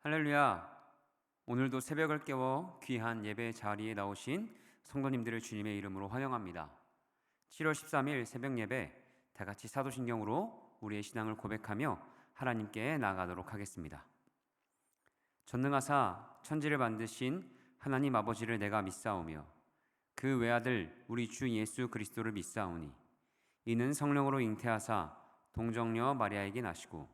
할렐루야. 오늘도 새벽을 깨워 귀한 예배 자리에 나오신 성도님들을 주님의 이름으로 환영합니다. 7월 13일 새벽 예배 다 같이 사도신경으로 우리의 신앙을 고백하며 하나님께 나아가도록 하겠습니다. 전능하사 천지를 만드신 하나님 아버지를 내가 믿사오며 그 외아들 우리 주 예수 그리스도를 믿사오니 이는 성령으로 잉태하사 동정녀 마리아에게 나시고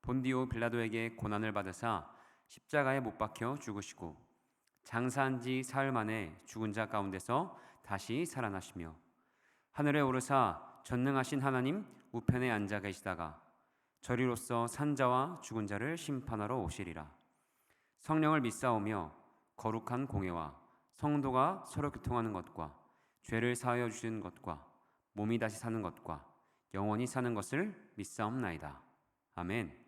본디오 빌라도에게 고난을 받으사 십자가에 못 박혀 죽으시고 장사한 지 사흘 만에 죽은 자 가운데서 다시 살아나시며 하늘에 오르사 전능하신 하나님 우편에 앉아 계시다가 저리로서 산자와 죽은 자를 심판하러 오시리라. 성령을 믿사오며 거룩한 공예와 성도가 서로 교통하는 것과 죄를 사하여 주시는 것과 몸이 다시 사는 것과 영원히 사는 것을 믿사옵나이다. 아멘.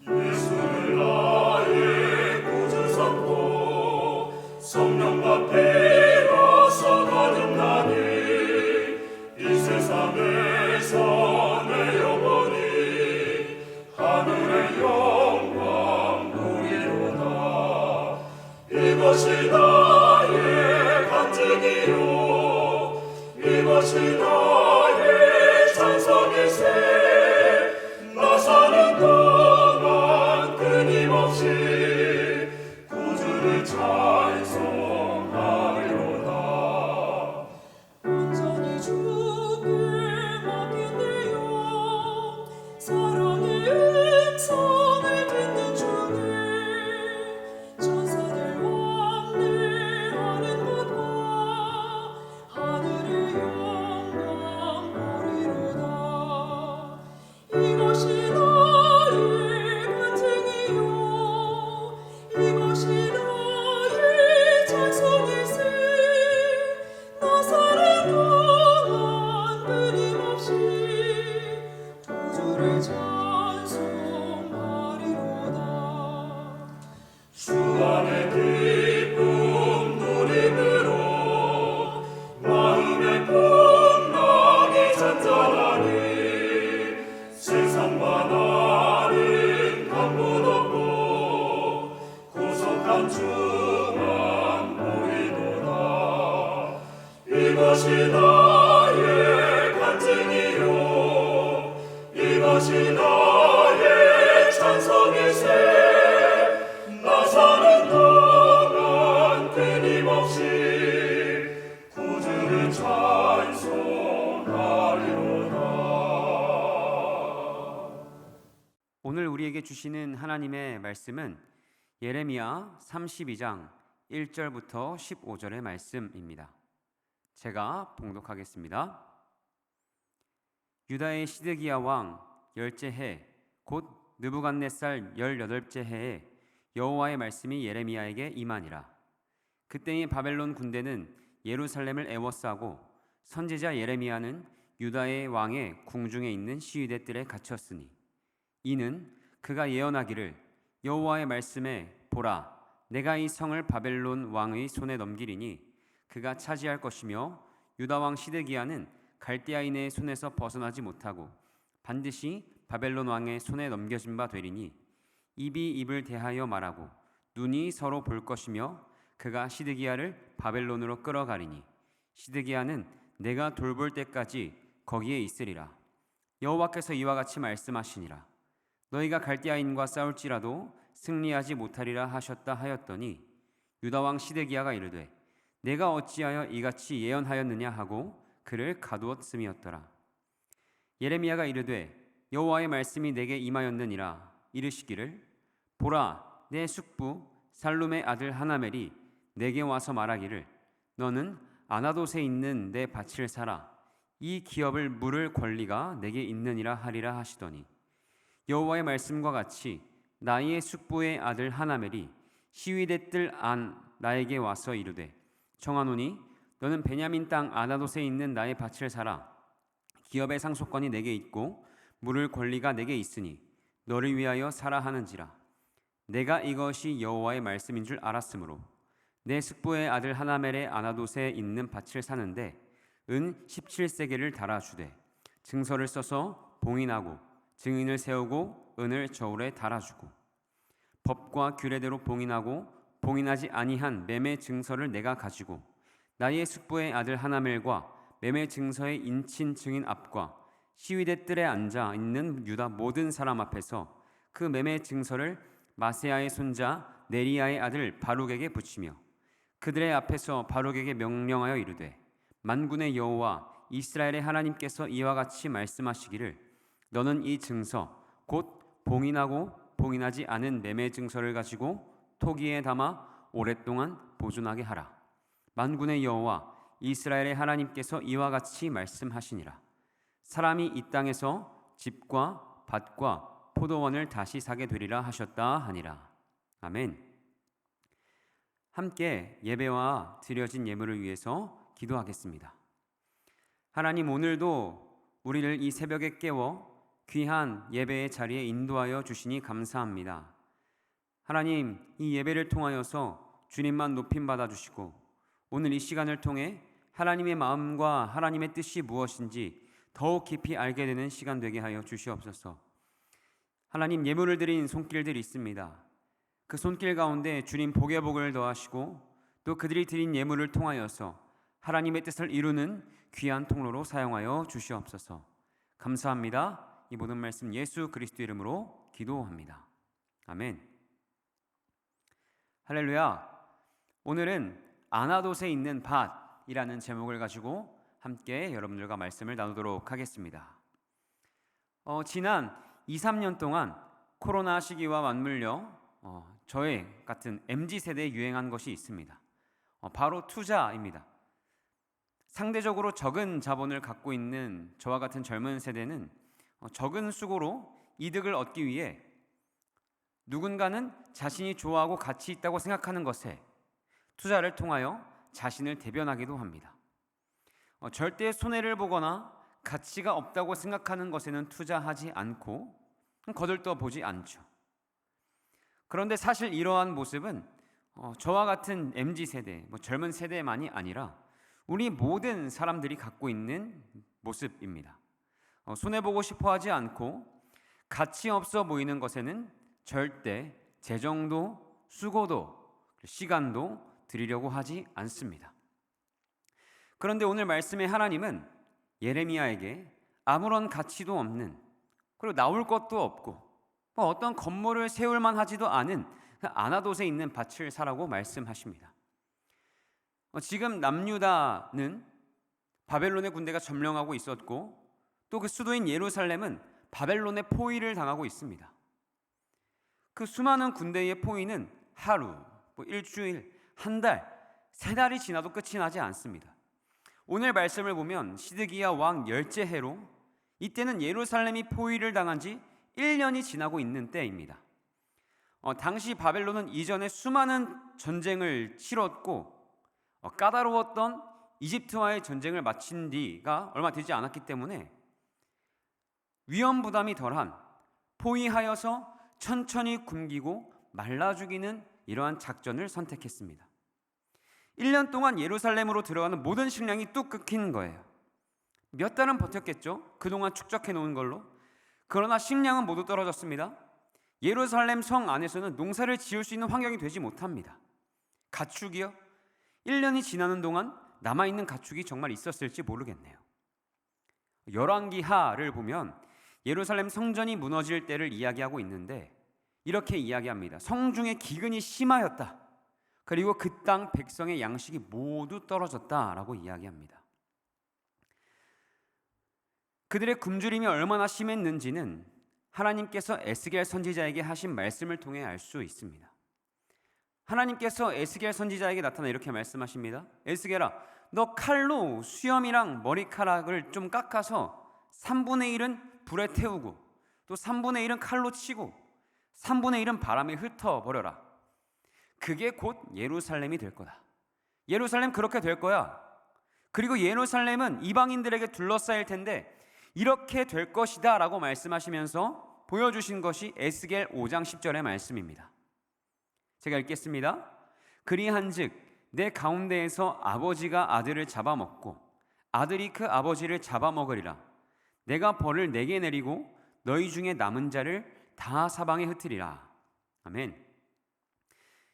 예수를 나의 구주 삼고 성령과 피로써 거듭나니 이 세상에서 내 영혼이 하늘의 영광 누리로다. 이것이 나의 간증이요 이것이 나의 찬송일세. 나 사는 동안 끊임없이 구주를 찬송하려다. 온전히 주께 맡긴대요. 사랑의 음성을 듣는 주님, 천사들 왕래하는 곳과 하늘의 영광 보리로다. 이것이 나의 간증이요 이것이 나의 찬송일세. 나 사는 동안 끊임없이 구주를 찬송하리로다. 주 안의 기쁨 누림으로 마음의 풍랑이 잔잔하니 세상과 나는 간분 없고 구속한 주만 보이도다. 이것이 나의 간증이요 이것이 나의 찬송일세. 나 사는 동안 끊임없이 구주를 찬송하리로다. 오늘 우리에게 주시는 하나님의 말씀은 예레미야 32장 1절부터 15절의 말씀입니다. 제가 봉독하겠습니다. 유다의 시드기야 왕 열째 해 곧 느부갓네살 18째 해에 여호와의 말씀이 예레미야에게 임하니라. 그때의 바벨론 군대는 예루살렘을 애워싸고 선지자 예레미야는 유다의 왕의 궁중에 있는 시위대 뜰에 갇혔으니 이는 그가 예언하기를 여호와의 말씀에 보라 내가 이 성을 바벨론 왕의 손에 넘기리니 그가 차지할 것이며 유다 왕 시드기야는 갈대아인의 손에서 벗어나지 못하고 반드시 바벨론 왕의 손에 넘겨진 바 되리니 입이 입을 대하여 말하고 눈이 서로 볼 것이며 그가 시드기야를 바벨론으로 끌어가리니 시드기야는 내가 돌볼 때까지 거기에 있으리라. 여호와께서 이와 같이 말씀하시니라. 너희가 갈대아인과 싸울지라도 승리하지 못하리라 하셨다 하였더니 유다 왕 시드기야가 이르되 내가 어찌하여 이같이 예언하였느냐 하고 그를 가두었음이었더라. 예레미야가 이르되 여호와의 말씀이 내게 임하였느니라. 이르시기를 보라 내 숙부 살룸의 아들 하나멜이 내게 와서 말하기를 너는 아나돗에 있는 내 밭을 사라. 이 기업을 물을 권리가 내게 있느니라 하리라 하시더니 여호와의 말씀과 같이 나의 숙부의 아들 하나멜이 시위대 뜰 안 나에게 와서 이르되 청하노니 너는 베냐민 땅 아나돗에 있는 나의 밭을 사라. 기업의 상속권이 내게 있고 물을 권리가 내게 있으니 너를 위하여 사라 하는지라. 내가 이것이 여호와의 말씀인 줄 알았으므로 내 숙부의 아들 하나멜의 아나돗에 있는 밭을 사는데 은 17세겔을 달아주되 증서를 써서 봉인하고 증인을 세우고 은을 저울에 달아주고 법과 규례대로 봉인하고 봉인하지 아니한 매매 증서를 내가 가지고 나의 숙부의 아들 하나멜과 매매 증서의 인친 증인 앞과 시위대 뜰에 앉아 있는 유다 모든 사람 앞에서 그 매매 증서를 마세야의 손자 네리야의 아들 바룩에게 붙이며 그들의 앞에서 바룩에게 명령하여 이르되 만군의 여호와 이스라엘의 하나님께서 이와 같이 말씀하시기를 너는 이 증서 곧 봉인하고 봉인하지 않은 매매 증서를 가지고 토기에 담아 오랫동안 보존하게 하라. 만군의 여호와 이스라엘의 하나님께서 이와 같이 말씀하시니라. 사람이 이 땅에서 집과 밭과 포도원을 다시 사게 되리라 하셨다 하니라. 아멘. 함께 예배와 드려진 예물을 위해서 기도하겠습니다. 하나님, 오늘도 우리를 이 새벽에 깨워 귀한 예배의 자리에 인도하여 주시니 감사합니다. 하나님, 이 예배를 통하여서 주님만 높임받아 주시고 오늘 이 시간을 통해 하나님의 마음과 하나님의 뜻이 무엇인지 더욱 깊이 알게 되는 시간 되게 하여 주시옵소서. 하나님, 예물을 드린 손길들이 있습니다. 그 손길 가운데 주님 복의 복을 더하시고 또 그들이 드린 예물을 통하여서 하나님의 뜻을 이루는 귀한 통로로 사용하여 주시옵소서. 감사합니다. 이 모든 말씀 예수 그리스도 이름으로 기도합니다. 아멘. 할렐루야. 오늘은 아나돗에 있는 밭이라는 제목을 가지고 함께 여러분들과 말씀을 나누도록 하겠습니다. 지난 2-3년 동안 코로나 시기와 맞물려 저의 같은 MZ세대에 유행한 것이 있습니다. 바로 투자입니다. 상대적으로 적은 자본을 갖고 있는 저와 같은 젊은 세대는 적은 수고로 이득을 얻기 위해 누군가는 자신이 좋아하고 가치 있다고 생각하는 것에 투자를 통하여 자신을 대변하기도 합니다. 절대 손해를 보거나 가치가 없다고 생각하는 것에는 투자하지 않고 거들떠 보지 않죠. 그런데 사실 이러한 모습은 저와 같은 MZ세대, 젊은 세대만이 아니라 우리 모든 사람들이 갖고 있는 모습입니다. 손해보고 싶어 하지 않고 가치 없어 보이는 것에는 절대 재정도, 수고도, 시간도 드리려고 하지 않습니다. 그런데 오늘 말씀의 하나님은 예레미야에게 아무런 가치도 없는, 그리고 나올 것도 없고 어떤 건물을 세울만 하지도 않은 아나돗에 있는 밭을 사라고 말씀하십니다. 지금 남유다는 바벨론의 군대가 점령하고 있었고 또 그 수도인 예루살렘은 바벨론의 포위를 당하고 있습니다. 그 수많은 군대의 포위는 하루, 일주일, 한 달, 3달이 지나도 끝이 나지 않습니다. 오늘 말씀을 보면 시드기야 왕 열째 해로 이때는 예루살렘이 포위를 당한 지 1년이 지나고 있는 때입니다. 당시 바벨론은 이전에 수많은 전쟁을 치렀고 까다로웠던 이집트와의 전쟁을 마친 뒤가 얼마 되지 않았기 때문에 위험 부담이 덜한 포위하여서 천천히 굶기고 말라 죽이는 이러한 작전을 선택했습니다. 1년 동안 예루살렘으로 들어가는 모든 식량이 뚝 끊긴 거예요. 몇 달은 버텼겠죠? 그동안 축적해 놓은 걸로. 그러나 식량은 모두 떨어졌습니다. 예루살렘 성 안에서는 농사를 지을 수 있는 환경이 되지 못합니다. 가축이요? 1년이 지나는 동안 남아있는 가축이 정말 있었을지 모르겠네요. 열왕기하를 보면 예루살렘 성전이 무너질 때를 이야기하고 있는데 이렇게 이야기합니다. 성중에 기근이 심하였다. 그리고 그 땅 백성의 양식이 모두 떨어졌다라고 이야기합니다. 그들의 굶주림이 얼마나 심했는지는 하나님께서 에스겔 선지자에게 하신 말씀을 통해 알 수 있습니다. 하나님께서 에스겔 선지자에게 나타나 이렇게 말씀하십니다. 에스겔아, 너 칼로 수염이랑 머리카락을 좀 깎아서 3분의 1은 불에 태우고 또 3분의 1은 칼로 치고 3분의 1은 바람에 흩어버려라. 그게 곧 예루살렘이 될 거다. 예루살렘 그렇게 될 거야. 그리고 예루살렘은 이방인들에게 둘러싸일 텐데 이렇게 될 것이다 라고 말씀하시면서 보여주신 것이 에스겔 5장 10절의 말씀입니다. 제가 읽겠습니다. 그리한즉 내 가운데에서 아버지가 아들을 잡아먹고 아들이 그 아버지를 잡아먹으리라. 내가 벌을 내게 내리고 너희 중에 남은 자를 다 사방에 흩으리라. 아멘.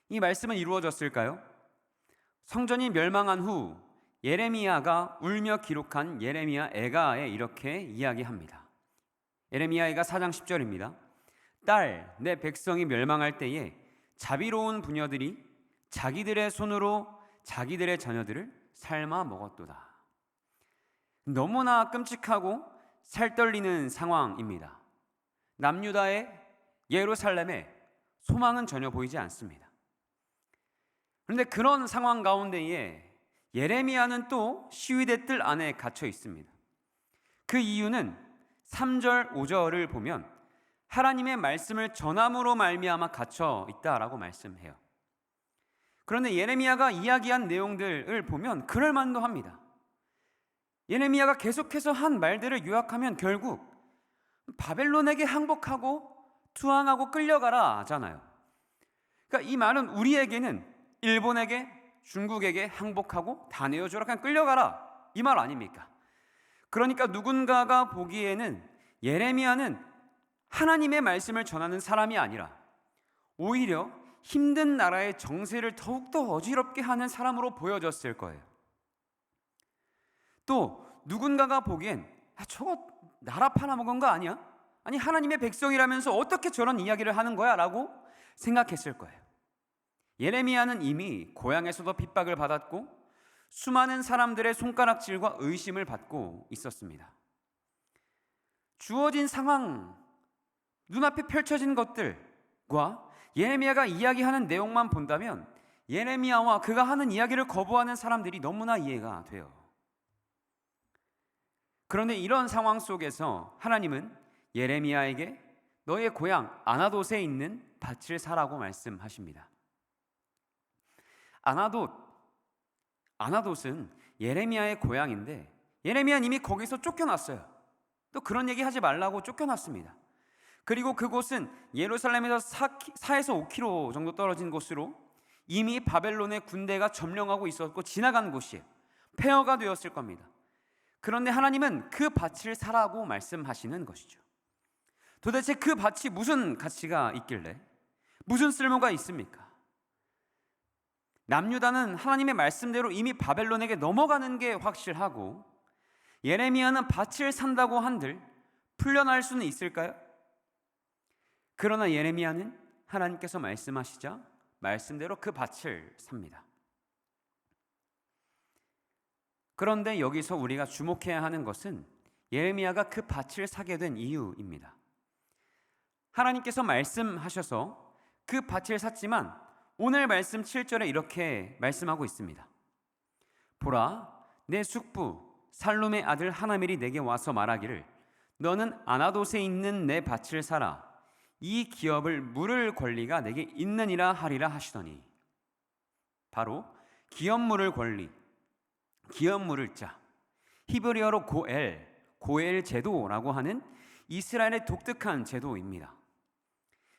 이 말씀은 이루어졌을까요? 성전이 멸망한 후 예레미야가 울며 기록한 예레미야 애가에 이렇게 이야기합니다. 예레미야 애가 4장 10절입니다. 딸, 내 백성이 멸망할 때에 자비로운 부녀들이 자기들의 손으로 자기들의 자녀들을 삶아 먹었도다. 너무나 끔찍하고 살떨리는 상황입니다. 남유다의 예루살렘에 소망은 전혀 보이지 않습니다. 그런데 그런 상황 가운데에 예레미야는 또 시위대 뜰 안에 갇혀 있습니다. 그 이유는 3절, 5절을 보면 하나님의 말씀을 전함으로 말미암아 갇혀 있다라고 말씀해요. 그런데 예레미야가 이야기한 내용들을 보면 그럴 만도 합니다. 예레미야가 계속해서 한 말들을 요약하면 결국 바벨론에게 항복하고 투항하고 끌려가라 하잖아요. 그러니까 이 말은 우리에게는 일본에게, 중국에게 항복하고 다 내어줘라, 그냥 끌려가라, 이 말 아닙니까? 그러니까 누군가가 보기에는 예레미야는 하나님의 말씀을 전하는 사람이 아니라 오히려 힘든 나라의 정세를 더욱더 어지럽게 하는 사람으로 보여졌을 거예요. 또 누군가가 보기엔 저거 나라 팔아먹은 거 아니야? 아니 하나님의 백성이라면서 어떻게 저런 이야기를 하는 거야? 라고 생각했을 거예요. 예레미야는 이미 고향에서도 핍박을 받았고 수많은 사람들의 손가락질과 의심을 받고 있었습니다. 주어진 상황, 눈앞에 펼쳐진 것들과 예레미야가 이야기하는 내용만 본다면 예레미야와 그가 하는 이야기를 거부하는 사람들이 너무나 이해가 돼요. 그런데 이런 상황 속에서 하나님은 예레미야에게 너의 고향 아나돗에 있는 밭을 사라고 말씀하십니다. 아나돗은 예레미야의 고향인데 예레미야는 이미 거기서 쫓겨났어요. 또 그런 얘기 하지 말라고 쫓겨났습니다. 그리고 그곳은 예루살렘에서 4에서 5km 정도 떨어진 곳으로 이미 바벨론의 군대가 점령하고 있었고 지나간 곳이에요. 폐허가 되었을 겁니다. 그런데 하나님은 그 밭을 사라고 말씀하시는 것이죠. 도대체 그 밭이 무슨 가치가 있길래, 무슨 쓸모가 있습니까? 남유다는 하나님의 말씀대로 이미 바벨론에게 넘어가는 게 확실하고 예레미야는 밭을 산다고 한들 풀려날 수는 있을까요? 그러나 예레미야는 하나님께서 말씀하시자 말씀대로 그 밭을 삽니다. 그런데 여기서 우리가 주목해야 하는 것은 예레미야가 그 밭을 사게 된 이유입니다. 하나님께서 말씀하셔서 그 밭을 샀지만 오늘 말씀 7절에 이렇게 말씀하고 있습니다. 보라, 내 숙부 살룸의 아들 하나멜이 내게 와서 말하기를 너는 아나돗에 있는 내 밭을 사라. 이 기업을 물을 권리가 내게 있느니라 하리라 하시더니, 바로 기업 물을 권리, 기업 물을 자, 히브리어로 고엘 제도라고 하는 이스라엘의 독특한 제도입니다.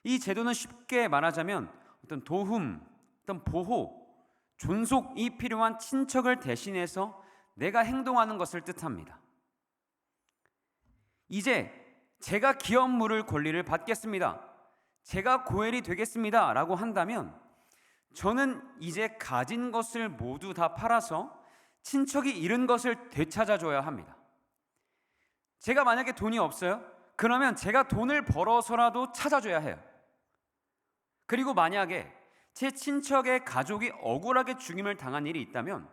이 제도는 쉽게 말하자면 어떤 도움, 어떤 보호, 존속이 필요한 친척을 대신해서 내가 행동하는 것을 뜻합니다. 이제 제가 기업 물을 권리를 받겠습니다, 제가 고엘이 되겠습니다 라고 한다면 저는 이제 가진 것을 모두 다 팔아서 친척이 잃은 것을 되찾아줘야 합니다. 제가 만약에 돈이 없어요? 그러면 제가 돈을 벌어서라도 찾아줘야 해요. 그리고 만약에 제 친척의 가족이 억울하게 죽임을 당한 일이 있다면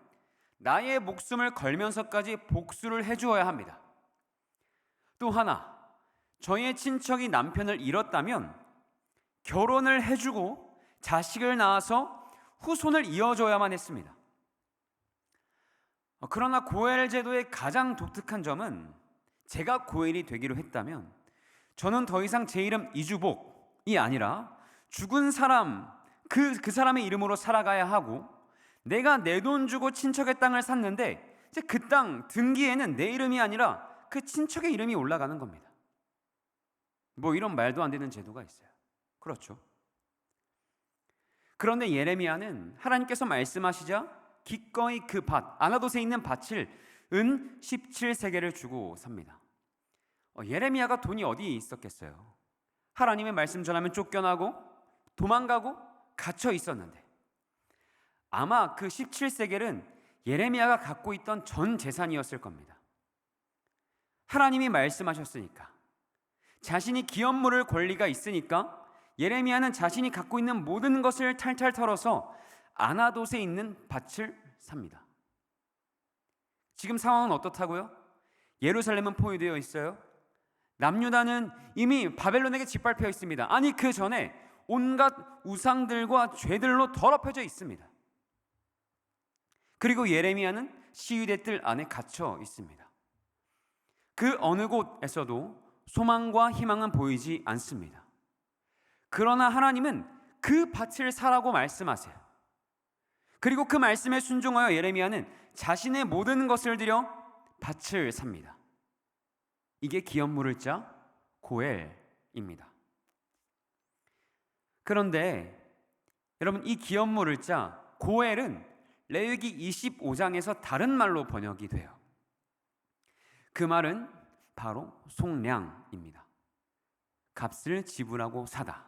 나의 목숨을 걸면서까지 복수를 해주어야 합니다. 또 하나, 저의 친척이 남편을 잃었다면 결혼을 해주고 자식을 낳아서 후손을 이어줘야만 했습니다. 그러나 고엘 제도의 가장 독특한 점은 제가 고엘이 되기로 했다면 저는 더 이상 제 이름 이주복이 아니라 죽은 사람, 그 사람의 이름으로 살아가야 하고, 내가 내 돈 주고 친척의 땅을 샀는데 이제 그 땅 등기에는 내 이름이 아니라 그 친척의 이름이 올라가는 겁니다. 뭐 이런 말도 안 되는 제도가 있어요. 그렇죠. 그런데 예레미야는 하나님께서 말씀하시자 기꺼이 그 밭, 아나돗에 있는 밭을 은 17세겔을 주고 삽니다. 예레미야가 돈이 어디 있었겠어요? 하나님의 말씀 전하면 쫓겨나고 도망가고 갇혀 있었는데, 아마 그 17세겔은 예레미야가 갖고 있던 전 재산이었을 겁니다. 하나님이 말씀하셨으니까, 자신이 기업 물을 권리가 있으니까 예레미야는 자신이 갖고 있는 모든 것을 탈탈 털어서 아나돗에 있는 밭을 삽니다. 지금 상황은 어떻다고요? 예루살렘은 포위되어 있어요. 남유다는 이미 바벨론에게 짓밟혀 있습니다. 아니, 그 전에 온갖 우상들과 죄들로 더럽혀져 있습니다. 그리고 예레미야는 시위대 뜰 안에 갇혀 있습니다. 그 어느 곳에서도 소망과 희망은 보이지 않습니다. 그러나 하나님은 그 밭을 사라고 말씀하세요. 그리고 그 말씀에 순종하여 예레미야는 자신의 모든 것을 들여 밭을 삽니다. 이게 기업 물을 자 고엘입니다. 그런데 여러분, 이 기업 물을 자 고엘은 레위기 25장에서 다른 말로 번역이 돼요. 그 말은 바로 속량입니다. 값을 지불하고 사다.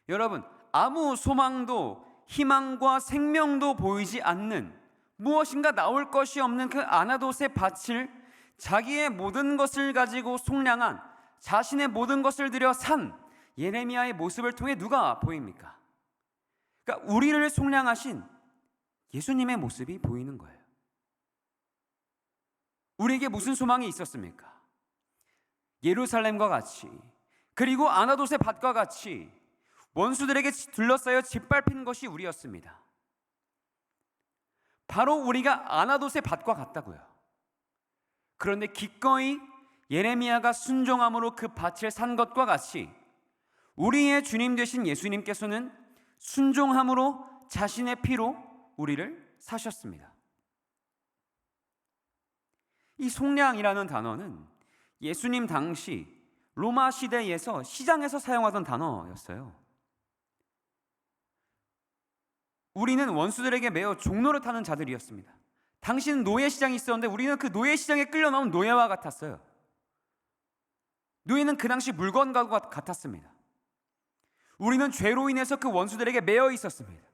여러분, 아무 소망도 희망과 생명도 보이지 않는, 무엇인가 나올 것이 없는 그 아나돗의 밭을 자기의 모든 것을 가지고 속량한, 자신의 모든 것을 들여 산 예레미야의 모습을 통해 누가 보입니까? 그러니까 우리를 속량하신 예수님의 모습이 보이는 거예요. 우리에게 무슨 소망이 있었습니까? 예루살렘과 같이, 그리고 아나돗의 밭과 같이 원수들에게 둘러싸여 짓밟힌 것이 우리였습니다. 바로 우리가 아나돗의 밭과 같다고요. 그런데 기꺼이 예레미야가 순종함으로 그 밭을 산 것과 같이 우리의 주님 되신 예수님께서는 순종함으로 자신의 피로 우리를 사셨습니다. 이 속량이라는 단어는 예수님 당시 로마 시대에서 시장에서 사용하던 단어였어요. 우리는 원수들에게 매어 종로를 타는 자들이었습니다. 당시는 노예시장이 있었는데 우리는 그 노예시장에 끌려 나온 노예와 같았어요. 노예는 그 당시 물건과 같았습니다. 우리는 죄로 인해서 그 원수들에게 매여 있었습니다.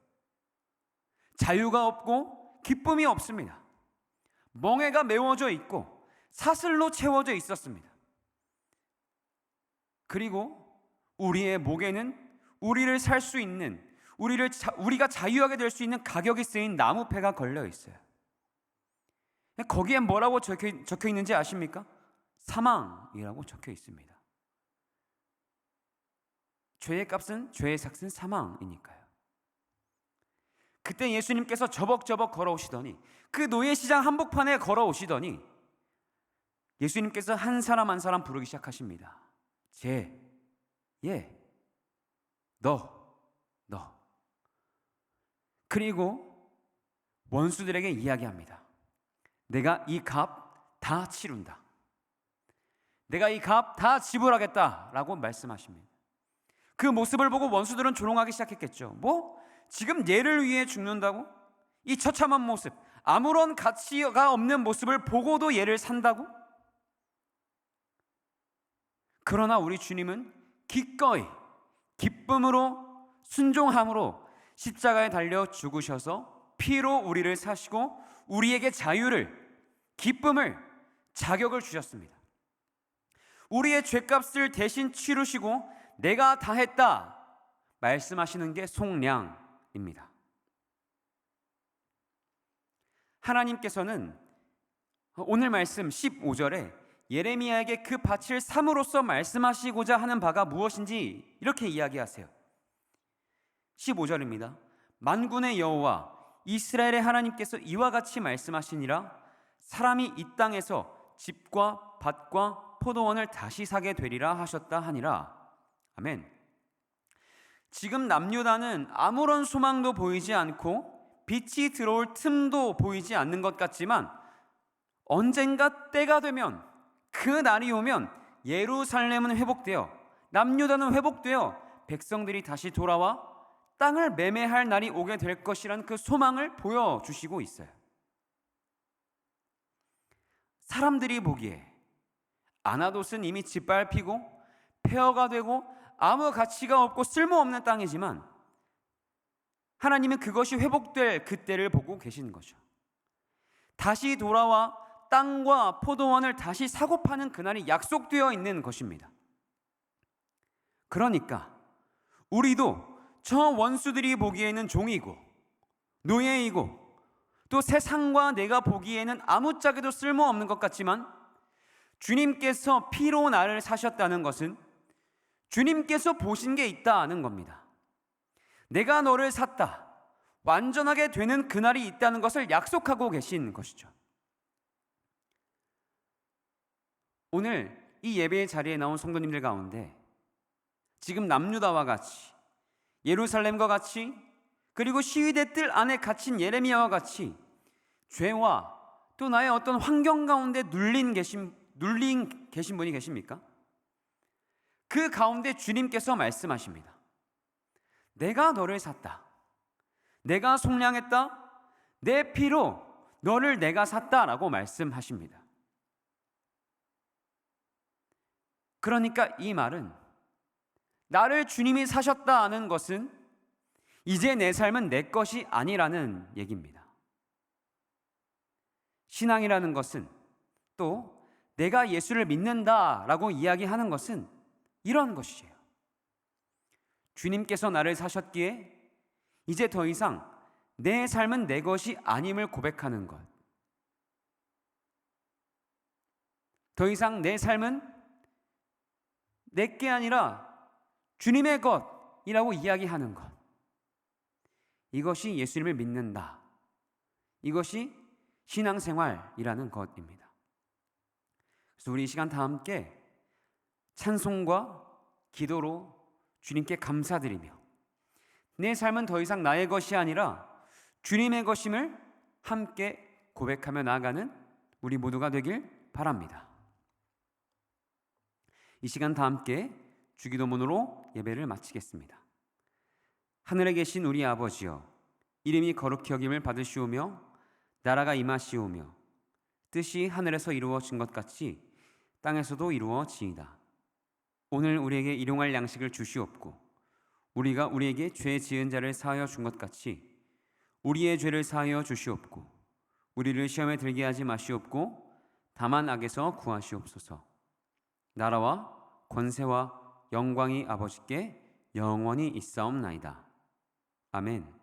자유가 없고 기쁨이 없습니다. 멍에가 메워져 있고 사슬로 채워져 있었습니다. 그리고 우리의 목에는 우리를 살 수 있는, 우리가 자유하게 될 수 있는 가격이 쓰인 나무패가 걸려 있어요. 거기에 뭐라고 적혀 있는지 아십니까? 사망이라고 적혀 있습니다. 죄의 값은, 죄의 삭은 사망이니까요. 그때 예수님께서 저벅저벅 걸어오시더니, 그 노예시장 한복판에 걸어오시더니 예수님께서 한 사람 한 사람 부르기 시작하십니다. 너. 그리고 원수들에게 이야기합니다. 내가 이 값 다 치룬다. 내가 이 값 다 지불하겠다라고 말씀하십니다. 그 모습을 보고 원수들은 조롱하기 시작했겠죠. 뭐? 지금 얘를 위해 죽는다고? 이 처참한 모습, 아무런 가치가 없는 모습을 보고도 얘를 산다고? 그러나 우리 주님은 기꺼이 기쁨으로 순종함으로 십자가에 달려 죽으셔서 피로 우리를 사시고 우리에게 자유를, 기쁨을, 자격을 주셨습니다. 우리의 죄값을 대신 치르시고 내가 다 했다 말씀하시는 게 속량입니다. 하나님께서는 오늘 말씀 15절에 예레미야에게 그 밭을 삼으로써 말씀하시고자 하는 바가 무엇인지 이렇게 이야기하세요. 15절입니다. 만군의 여호와 이스라엘의 하나님께서 이와 같이 말씀하시니라. 사람이 이 땅에서 집과 밭과 포도원을 다시 사게 되리라 하셨다 하니라. 아멘. 지금 남유다는 아무런 소망도 보이지 않고 빛이 들어올 틈도 보이지 않는 것 같지만 언젠가 때가 되면, 그 날이 오면 예루살렘은 회복되어, 남유다는 회복되어 백성들이 다시 돌아와 땅을 매매할 날이 오게 될 것이라는 그 소망을 보여주시고 있어요. 사람들이 보기에 아나돗은 이미 짓밟히고 폐허가 되고 아무 가치가 없고 쓸모없는 땅이지만 하나님은 그것이 회복될 그때를 보고 계신 거죠. 다시 돌아와 땅과 포도원을 다시 사고 파는 그날이 약속되어 있는 것입니다. 그러니까 우리도 저 원수들이 보기에는 종이고 노예이고 또 세상과 내가 보기에는 아무짝에도 쓸모없는 것 같지만 주님께서 피로 나를 사셨다는 것은 주님께서 보신 게 있다는 겁니다. 내가 너를 샀다, 완전하게 되는 그날이 있다는 것을 약속하고 계신 것이죠. 오늘 이 예배의 자리에 나온 성도님들 가운데 지금 남유다와 같이 예루살렘과 같이 그리고 시위대 뜰 안에 갇힌 예레미야와 같이 죄와 또 나의 어떤 환경 가운데 눌린 계신 분이 계십니까? 그 가운데 주님께서 말씀하십니다. 내가 너를 샀다. 내가 속량했다. 내 피로 너를 내가 샀다라고 말씀하십니다. 그러니까 이 말은 나를 주님이 사셨다는 것은 이제 내 삶은 내 것이 아니라는 얘기입니다. 신앙이라는 것은 또 내가 예수를 믿는다라고 이야기하는 것은 이런 것이에요. 주님께서 나를 사셨기에 이제 더 이상 내 삶은 내 것이 아님을 고백하는 것. 더 이상 내 삶은 내게 아니라 주님의 것이라고 이야기하는 것. 이것이 예수님을 믿는다. 이것이 신앙생활이라는 것입니다. 그래서 우리 이 시간 다 함께 찬송과 기도로 주님께 감사드리며 내 삶은 더 이상 나의 것이 아니라 주님의 것임을 함께 고백하며 나아가는 우리 모두가 되길 바랍니다. 이 시간 다 함께 주기도문으로 예배를 마치겠습니다. 하늘에 계신 우리 아버지여, 이름이 거룩히 여김을 받으시오며 나라가 임하시오며 뜻이 하늘에서 이루어진 것 같이 땅에서도 이루어지이다. 오늘 우리에게 일용할 양식을 주시옵고 우리가 우리에게 죄 지은 자를 사하여 준 것 같이 우리의 죄를 사하여 주시옵고 우리를 시험에 들게 하지 마시옵고 다만 악에서 구하시옵소서. 나라와 권세와 영광이 아버지께 영원히 있사옵나이다. 아멘.